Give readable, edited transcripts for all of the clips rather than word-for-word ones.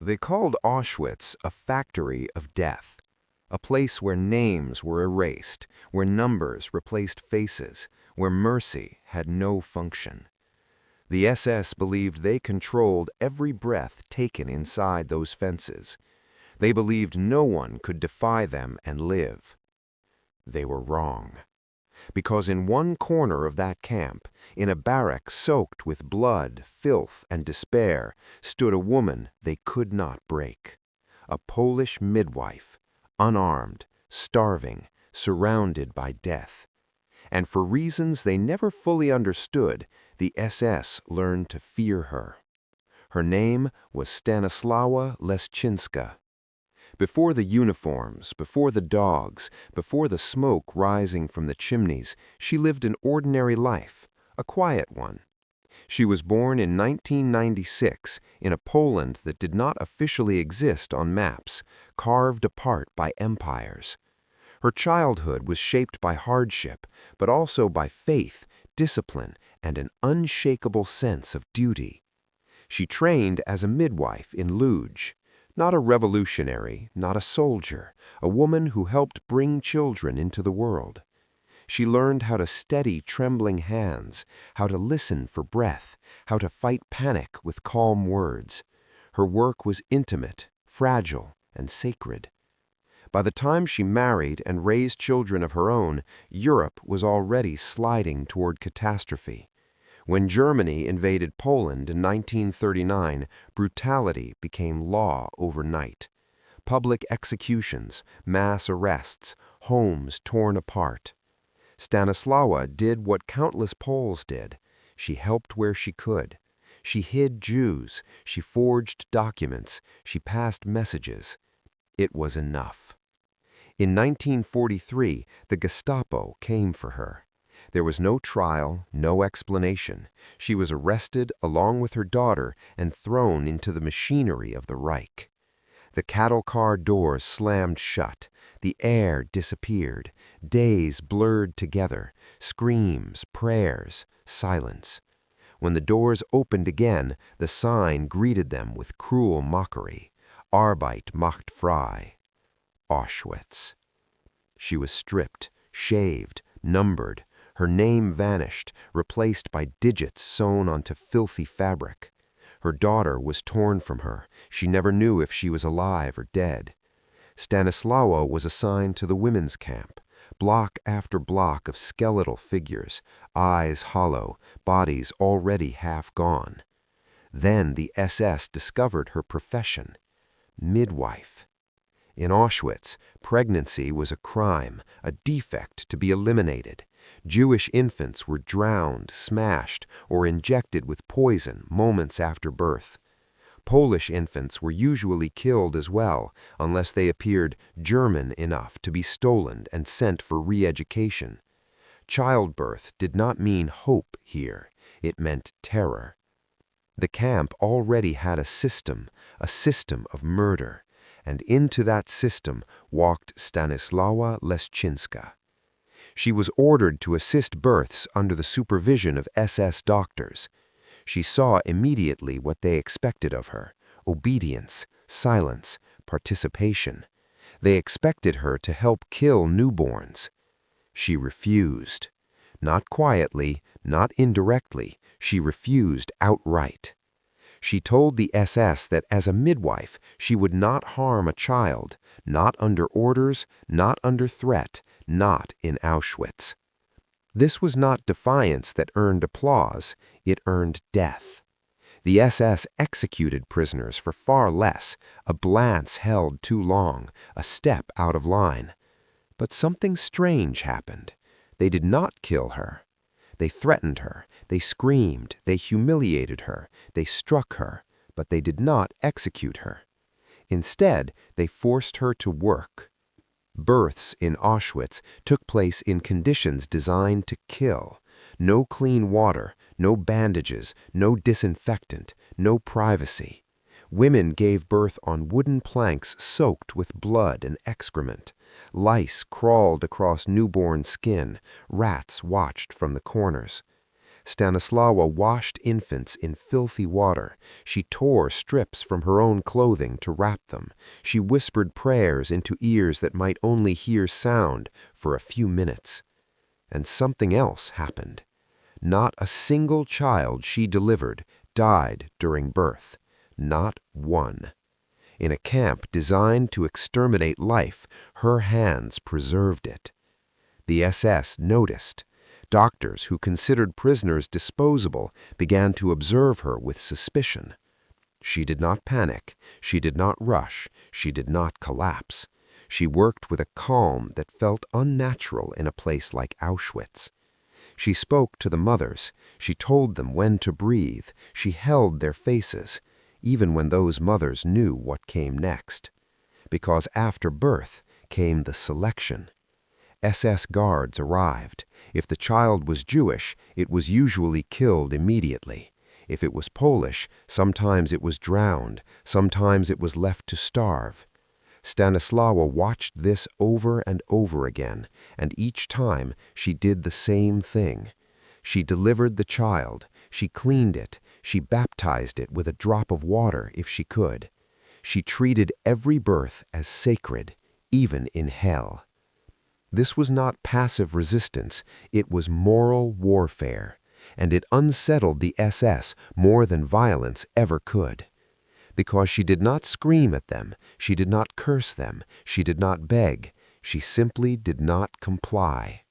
They called Auschwitz a factory of death, a place where names were erased, where numbers replaced faces, where mercy had no function. The SS believed they controlled every breath taken inside those fences. They believed no one could defy them and live. They were wrong. Because in one corner of that camp, in a barrack soaked with blood, filth, and despair, stood a woman they could not break. A Polish midwife, unarmed, starving, surrounded by death. And for reasons they never fully understood, the SS learned to fear her. Her name was Stanislawa Leszczynska. Before the uniforms, before the dogs, before the smoke rising from the chimneys, she lived an ordinary life, a quiet one. She was born in 1996 in a Poland that did not officially exist on maps, carved apart by empires. Her childhood was shaped by hardship, but also by faith, discipline, and an unshakable sense of duty. She trained as a midwife in Łódź. Not a revolutionary, not a soldier, a woman who helped bring children into the world. She learned how to steady trembling hands, how to listen for breath, how to fight panic with calm words. Her work was intimate, fragile, and sacred. By the time she married and raised children of her own, Europe was already sliding toward catastrophe. When Germany invaded Poland in 1939, brutality became law overnight. Public executions, mass arrests, homes torn apart. Stanislawa did what countless Poles did. She helped where she could. She hid Jews, she forged documents, she passed messages. It was enough. In 1943, the Gestapo came for her. There was no trial, no explanation. She was arrested along with her daughter and thrown into the machinery of the Reich. The cattle car doors slammed shut. The air disappeared. Days blurred together. Screams, prayers, silence. When the doors opened again, the sign greeted them with cruel mockery. Arbeit macht frei. Auschwitz. She was stripped, shaved, numbered. Her name vanished, replaced by digits sewn onto filthy fabric. Her daughter was torn from her. She never knew if she was alive or dead. Stanislawa was assigned to the women's camp. Block after block of skeletal figures, eyes hollow, bodies already half gone. Then the SS discovered her profession: midwife. In Auschwitz, pregnancy was a crime, a defect to be eliminated. Jewish infants were drowned, smashed, or injected with poison moments after birth. Polish infants were usually killed as well, unless they appeared German enough to be stolen and sent for re-education. Childbirth did not mean hope here, it meant terror. The camp already had a system of murder, and into that system walked Stanislawa Leszczynska. She was ordered to assist births under the supervision of SS doctors. She saw immediately what they expected of her: obedience, silence, participation. They expected her to help kill newborns. She refused. Not quietly, not indirectly, she refused outright. She told the SS that as a midwife, she would not harm a child, not under orders, not under threat, not in Auschwitz. This was not defiance that earned applause, it earned death. The SS executed prisoners for far less, a glance held too long, a step out of line. But something strange happened. They did not kill her. They threatened her, they screamed, they humiliated her, they struck her, but they did not execute her. Instead, they forced her to work. Births in Auschwitz took place in conditions designed to kill. No clean water, no bandages, no disinfectant, no privacy. Women gave birth on wooden planks soaked with blood and excrement. Lice crawled across newborn skin. Rats watched from the corners. Stanislawa washed infants in filthy water. She tore strips from her own clothing to wrap them. She whispered prayers into ears that might only hear sound for a few minutes. And something else happened. Not a single child she delivered died during birth. Not one. In a camp designed to exterminate life, her hands preserved it. The SS noticed. Doctors who considered prisoners disposable began to observe her with suspicion. She did not panic. She did not rush. She did not collapse. She worked with a calm that felt unnatural in a place like Auschwitz. She spoke to the mothers. She told them when to breathe. She held their faces, even when those mothers knew what came next. Because after birth came the selection. SS guards arrived. If the child was Jewish, it was usually killed immediately. If it was Polish, sometimes it was drowned, sometimes it was left to starve. Stanislawa watched this over and over again, and each time she did the same thing. She delivered the child, she cleaned it, she baptized it with a drop of water if she could. She treated every birth as sacred, even in hell. This was not passive resistance, it was moral warfare, and it unsettled the SS more than violence ever could. Because she did not scream at them, she did not curse them, she did not beg, she simply did not comply.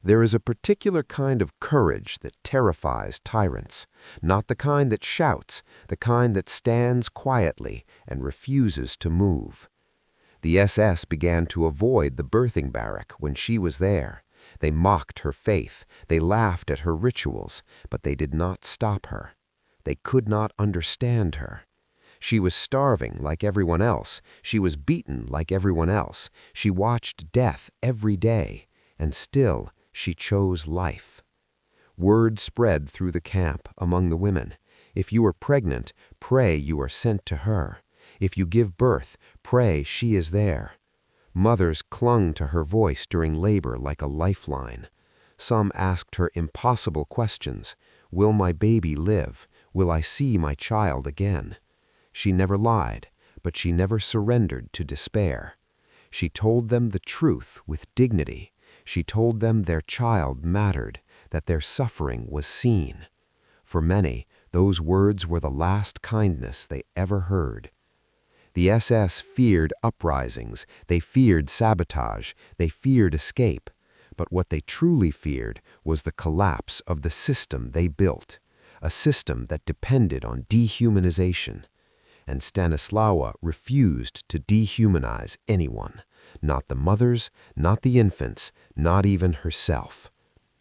There is a particular kind of courage that terrifies tyrants, not the kind that shouts, the kind that stands quietly and refuses to move. The SS began to avoid the birthing barrack when she was there. They mocked her faith, they laughed at her rituals, but they did not stop her. They could not understand her. She was starving like everyone else. She was beaten like everyone else. She watched death every day, and still she chose life. Word spread through the camp among the women. If you are pregnant, pray you are sent to her. If you give birth, pray she is there. Mothers clung to her voice during labor like a lifeline. Some asked her impossible questions. Will my baby live? Will I see my child again? She never lied, but she never surrendered to despair. She told them the truth with dignity. She told them their child mattered, that their suffering was seen. For many, those words were the last kindness they ever heard. The SS feared uprisings, they feared sabotage, they feared escape. But what they truly feared was the collapse of the system they built, a system that depended on dehumanization. And Stanislawa refused to dehumanize anyone, not the mothers, not the infants, not even herself.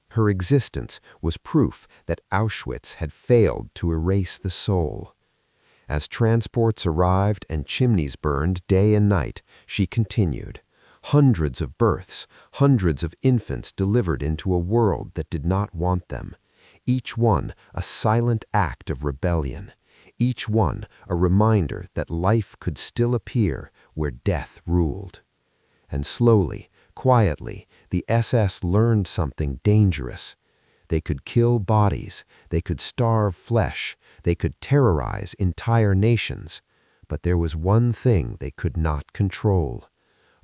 Her existence was proof that Auschwitz had failed to erase the soul. As transports arrived and chimneys burned day and night, she continued. Hundreds of births, hundreds of infants delivered into a world that did not want them. Each one a silent act of rebellion. Each one a reminder that life could still appear where death ruled. And slowly, quietly, the SS learned something dangerous. They could kill bodies, they could starve flesh, they could terrorize entire nations, but there was one thing they could not control: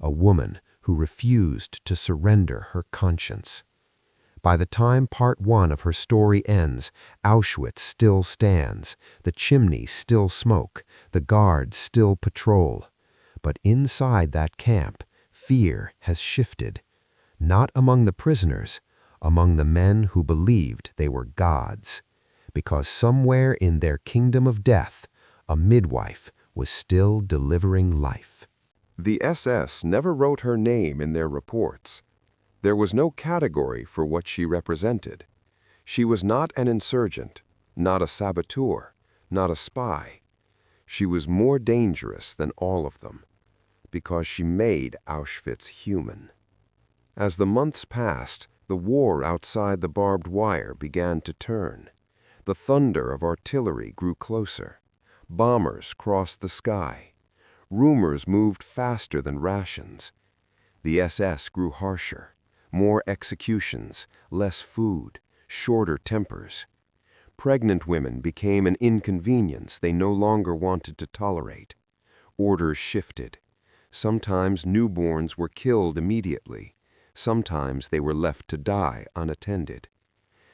a woman who refused to surrender her conscience. By the time part one of her story ends, Auschwitz still stands, the chimneys still smoke, the guards still patrol. But inside that camp, fear has shifted, not among the prisoners, among the men who believed they were gods, because somewhere in their kingdom of death, a midwife was still delivering life. The SS never wrote her name in their reports. There was no category for what she represented. She was not an insurgent, not a saboteur, not a spy. She was more dangerous than all of them, because she made Auschwitz human. As the months passed, the war outside the barbed wire began to turn. The thunder of artillery grew closer. Bombers crossed the sky. Rumors moved faster than rations. The SS grew harsher. More executions, less food, shorter tempers. Pregnant women became an inconvenience they no longer wanted to tolerate. Orders shifted. Sometimes newborns were killed immediately. Sometimes they were left to die unattended.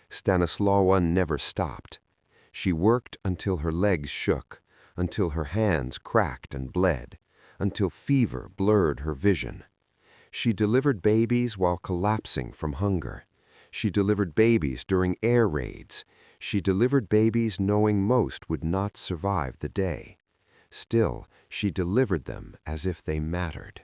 Stanislawa never stopped. She worked until her legs shook, until her hands cracked and bled, until fever blurred her vision. She delivered babies while collapsing from hunger. She delivered babies during air raids. She delivered babies knowing most would not survive the day. Still, she delivered them as if they mattered.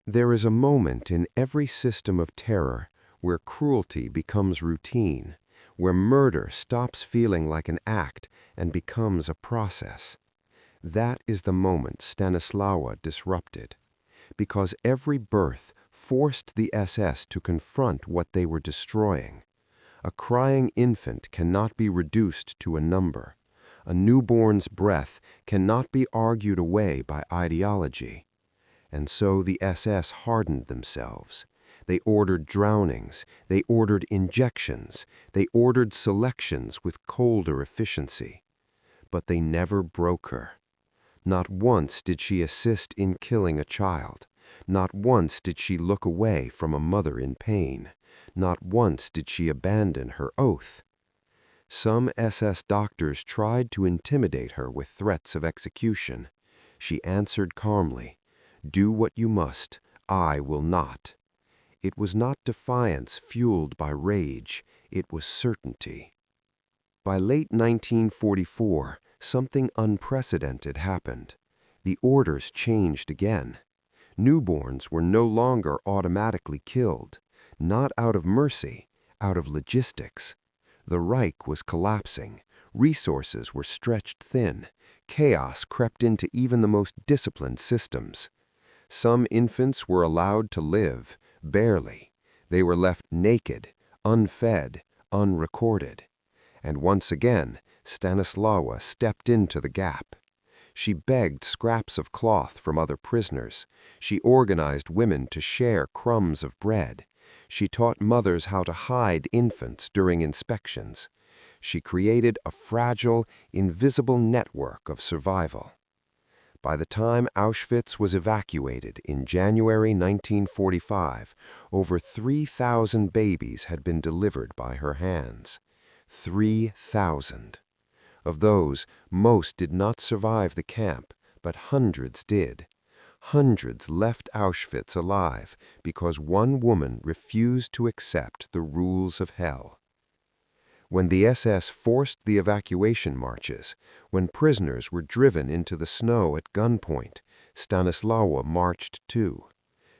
There is a moment in every system of terror where cruelty becomes routine, where murder stops feeling like an act and becomes a process. That is the moment Stanislawa disrupted, because every birth forced the SS to confront what they were destroying. A crying infant cannot be reduced to a number. A newborn's breath cannot be argued away by ideology. And so the SS hardened themselves. They ordered drownings, they ordered injections, they ordered selections with colder efficiency. But they never broke her. Not once did she assist in killing a child. Not once did she look away from a mother in pain. Not once did she abandon her oath. Some SS doctors tried to intimidate her with threats of execution. She answered calmly, "Do what you must, I will not." It was not defiance fueled by rage, it was certainty. By late 1944, something unprecedented happened. The orders changed again. Newborns were no longer automatically killed, not out of mercy, out of logistics. The Reich was collapsing, resources were stretched thin, chaos crept into even the most disciplined systems. Some infants were allowed to live, barely. They were left naked, unfed, unrecorded. And once again, Stanislawa stepped into the gap. She begged scraps of cloth from other prisoners. She organized women to share crumbs of bread. She taught mothers how to hide infants during inspections. She created a fragile, invisible network of survival. By the time Auschwitz was evacuated in January 1945, over 3,000 babies had been delivered by her hands. 3,000. Of those, most did not survive the camp, but hundreds did. Hundreds left Auschwitz alive because one woman refused to accept the rules of hell. When the SS forced the evacuation marches, when prisoners were driven into the snow at gunpoint, Stanislawa marched too.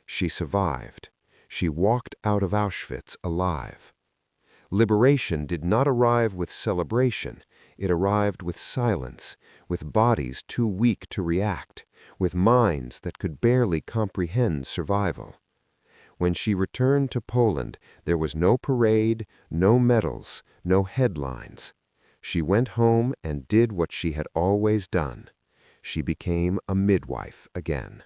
She survived. She walked out of Auschwitz alive. Liberation did not arrive with celebration. It arrived with silence, with bodies too weak to react, with minds that could barely comprehend survival. When she returned to Poland, there was no parade, no medals, no headlines. She went home and did what she had always done. She became a midwife again.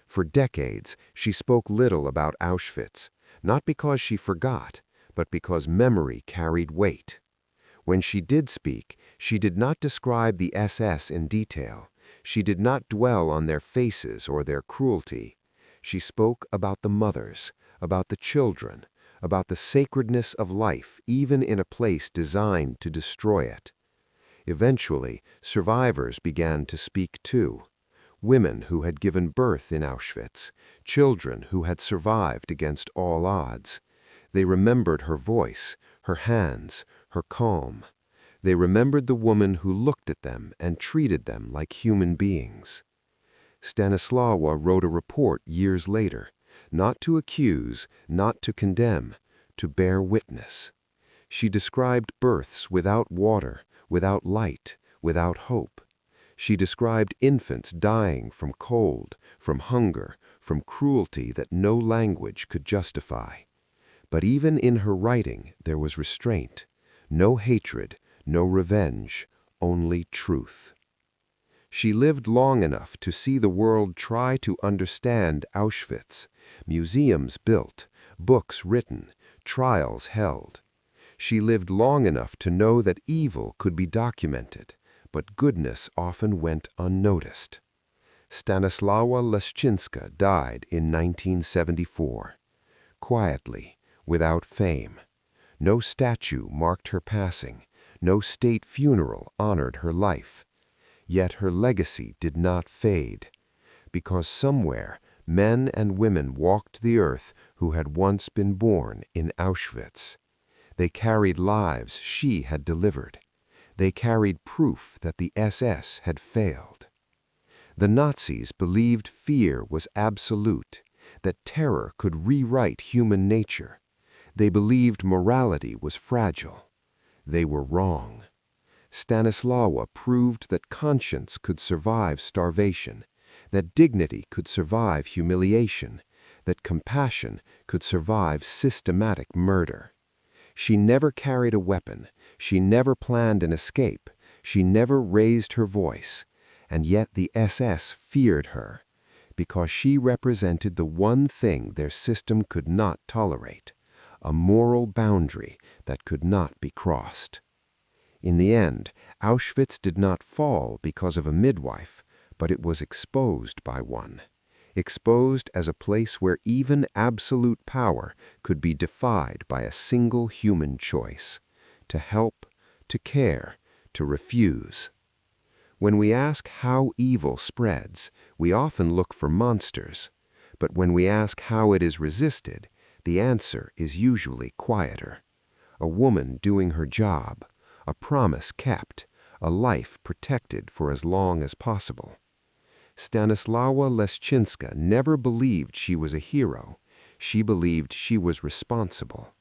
For decades, she spoke little about Auschwitz, not because she forgot, but because memory carried weight. When she did speak, she did not describe the SS in detail. She did not dwell on their faces or their cruelty. She spoke about the mothers, about the children, about the sacredness of life even in a place designed to destroy it. Eventually, survivors began to speak too. Women who had given birth in Auschwitz, children who had survived against all odds. They remembered her voice, her hands, her calm. They remembered the woman who looked at them and treated them like human beings. Stanislawa wrote a report years later, not to accuse, not to condemn, to bear witness. She described births without water, without light, without hope. She described infants dying from cold, from hunger, from cruelty that no language could justify. But even in her writing there was restraint, no hatred, no revenge, only truth. She lived long enough to see the world try to understand Auschwitz, museums built, books written, trials held. She lived long enough to know that evil could be documented, but goodness often went unnoticed. Stanislawa Leszczynska died in 1974. Quietly, without fame. No statue marked her passing, no state funeral honored her life. Yet her legacy did not fade, because somewhere men and women walked the earth who had once been born in Auschwitz. They carried lives she had delivered. They carried proof that the SS had failed. The Nazis believed fear was absolute, that terror could rewrite human nature. They believed morality was fragile. They were wrong. Stanislawa proved that conscience could survive starvation, that dignity could survive humiliation, that compassion could survive systematic murder. She never carried a weapon. She never planned an escape. She never raised her voice. And yet the SS feared her, because she represented the one thing their system could not tolerate, a moral boundary that could not be crossed. In the end, Auschwitz did not fall because of a midwife, but it was exposed by one. Exposed as a place where even absolute power could be defied by a single human choice: to help, to care, to refuse. When we ask how evil spreads, we often look for monsters. But when we ask how it is resisted, the answer is usually quieter. A woman doing her job, a promise kept, a life protected for as long as possible. Stanislawa Leszczynska never believed she was a hero. She believed she was responsible.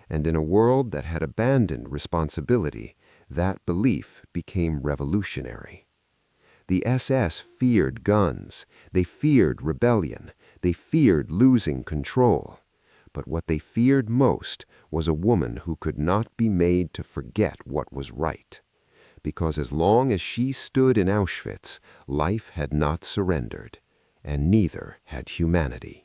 And in a world that had abandoned responsibility, that belief became revolutionary. The SS feared guns. They feared rebellion. They feared losing control. But what they feared most was a woman who could not be made to forget what was right. Because as long as she stood in Auschwitz, life had not surrendered, and neither had humanity.